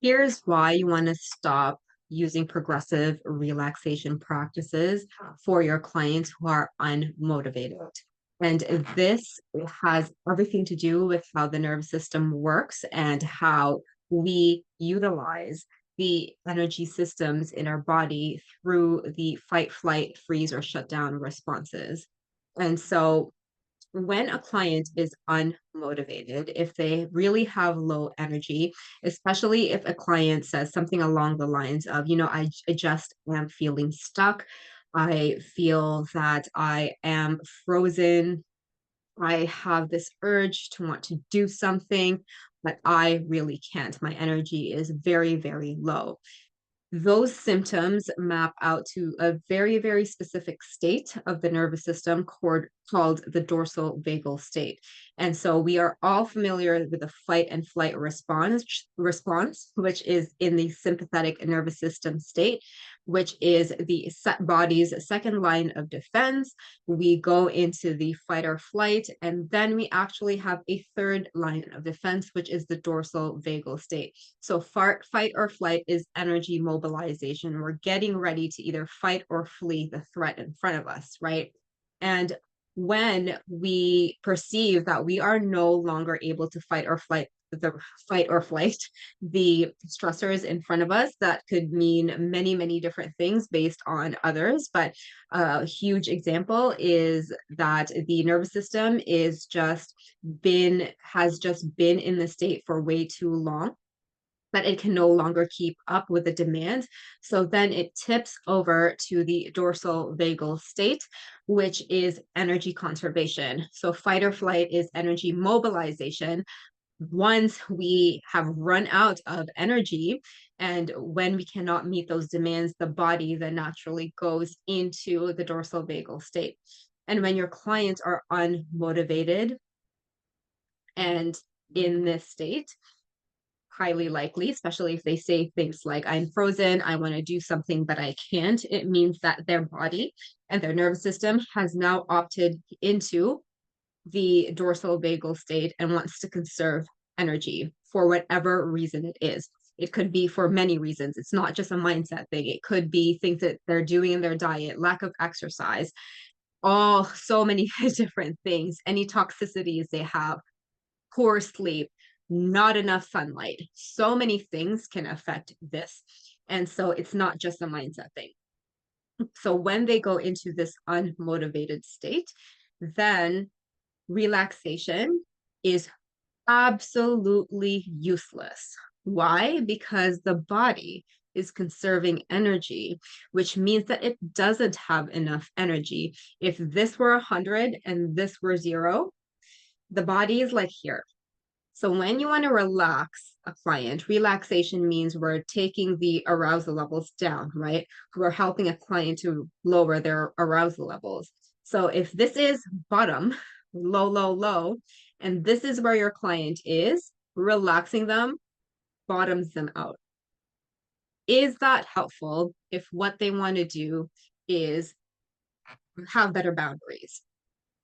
Here's why you want to stop using progressive relaxation practices for your clients who are unmotivated. And this has everything to do with how the nervous system works and how we utilize the energy systems in our body through the fight, flight, freeze, or shutdown responses. And so when a client is unmotivated, if they really have low energy, especially if a client says something along the lines of, I just am feeling stuck. I feel that I am frozen. I have this urge to want to do something, but I really can't. My energy is very, very low. Those symptoms map out to a very, very specific state of the nervous system called the dorsal vagal state. And so we are all familiar with the fight and flight response, which is in the sympathetic nervous system state, which is the body's second line of defense. We go into the fight or flight, and then we actually have a third line of defense, which is the dorsal vagal state. So fight or flight is energy mobilization. We're getting ready to either fight or flee the threat in front of us, right? And when we perceive that we are no longer able to fight or flight, the stressors in front of us, that could mean many, many different things based on others. But a huge example is that the nervous system has just been in the state for way too long that it can no longer keep up with the demand. So then it tips over to the dorsal vagal state, which is energy conservation. So fight or flight is energy mobilization. Once we have run out of energy and when we cannot meet those demands, the body then naturally goes into the dorsal vagal state. And when your clients are unmotivated and in this state, highly likely, especially if they say things like, I'm frozen, I want to do something, but I can't, it means that their body and their nervous system has now opted into the dorsal vagal state and wants to conserve energy for whatever reason it is. It could be for many reasons. It's not just a mindset thing. It could be things that they're doing in their diet, lack of exercise, all so many different things, any toxicities they have, poor sleep, not enough sunlight. So many things can affect this. And so it's not just a mindset thing. So when they go into this unmotivated state, then relaxation is absolutely useless. Why? Because the body is conserving energy, which means that it doesn't have enough energy. If this were 100 and this were 0, the body is like here. So when you want to relax a client, relaxation means we're taking the arousal levels down, right? We're helping a client to lower their arousal levels. So if this is bottom, low, low, low, and this is where your client is, relaxing them bottoms them out. Is that helpful if what they want to do is have better boundaries?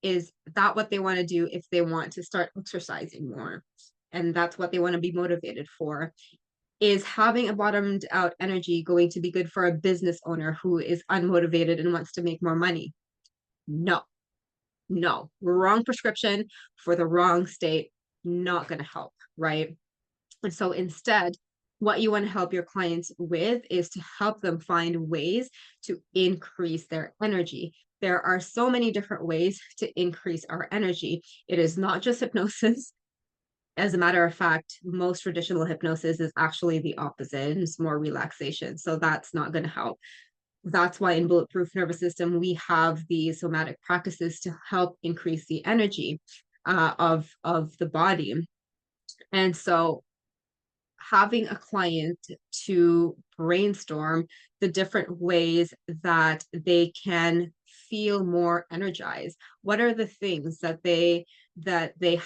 Is that what they want to do if they want to start exercising more? And that's what they want to be motivated for. Is having a bottomed out energy going to be good for a business owner who is unmotivated and wants to make more money? No, no. Wrong prescription for the wrong state, not going to help, right? And so instead, what you want to help your clients with is to help them find ways to increase their energy. There are so many different ways to increase our energy. It is not just hypnosis. As a matter of fact, most traditional hypnosis is actually the opposite. It's more relaxation. So that's not going to help. That's why in Bulletproof Nervous System, we have the somatic practices to help increase the energy of the body. And so having a client to brainstorm the different ways that they can feel more energized. What are the things that they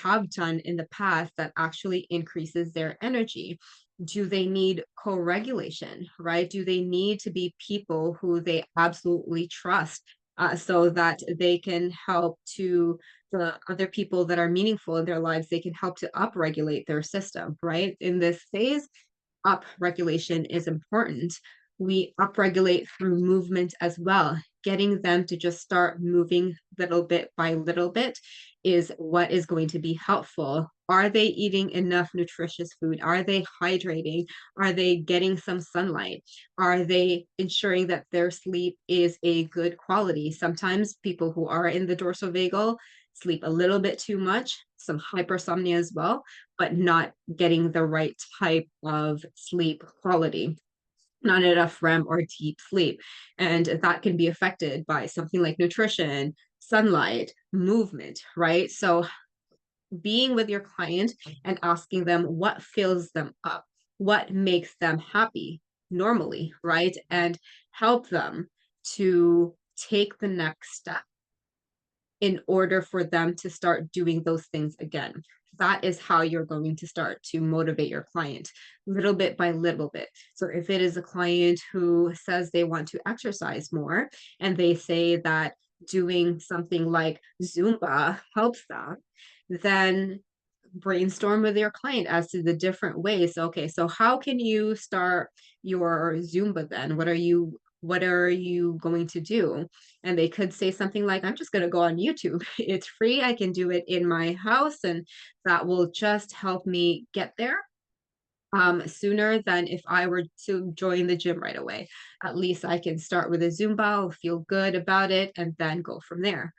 have done in the past that actually increases their energy? Do they need co-regulation, right? Do they need to be people who they absolutely trust, so that they can help to the other people that are meaningful in their lives, they can help to upregulate their system, right? In this phase, upregulation is important. We upregulate through movement as well. Getting them to just start moving little bit by little bit is what is going to be helpful. Are they eating enough nutritious food? Are they hydrating? Are they getting some sunlight? Are they ensuring that their sleep is a good quality? Sometimes people who are in the dorsal sleep a little bit too much, some hypersomnia as well, but not getting the right type of sleep quality, not enough REM or deep sleep. And that can be affected by something like nutrition, sunlight, movement, right? So being with your client and asking them what fills them up, what makes them happy normally, right? And help them to take the next step in order for them to start doing those things again. That is how you're going to start to motivate your client little bit by little bit. So, if it is a client who says they want to exercise more and they say that doing something like Zumba helps them, then brainstorm with your client as to the different ways. Okay, so how can you start your Zumba then? What are you going to do? And they could say something like, I'm just going to go on YouTube. It's free. I can do it in my house, and that will just help me get there sooner than if I were to join the gym right away. At least I can start with a Zumba, I'll feel good about it, and then go from there.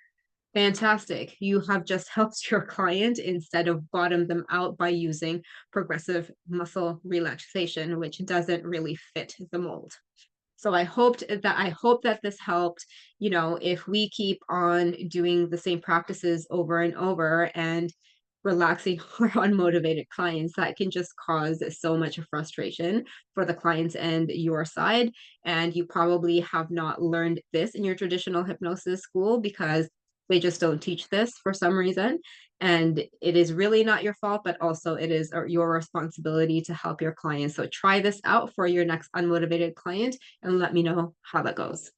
Fantastic. You have just helped your client instead of bottom them out by using progressive muscle relaxation, which doesn't really fit the mold. So I hope that this helped. If we keep on doing the same practices over and over and relaxing our unmotivated clients, that can just cause so much frustration for the clients and your side. And you probably have not learned this in your traditional hypnosis school because they just don't teach this for some reason. And it is really not your fault, but also it is your responsibility to help your clients. So try this out for your next unmotivated client and let me know how that goes.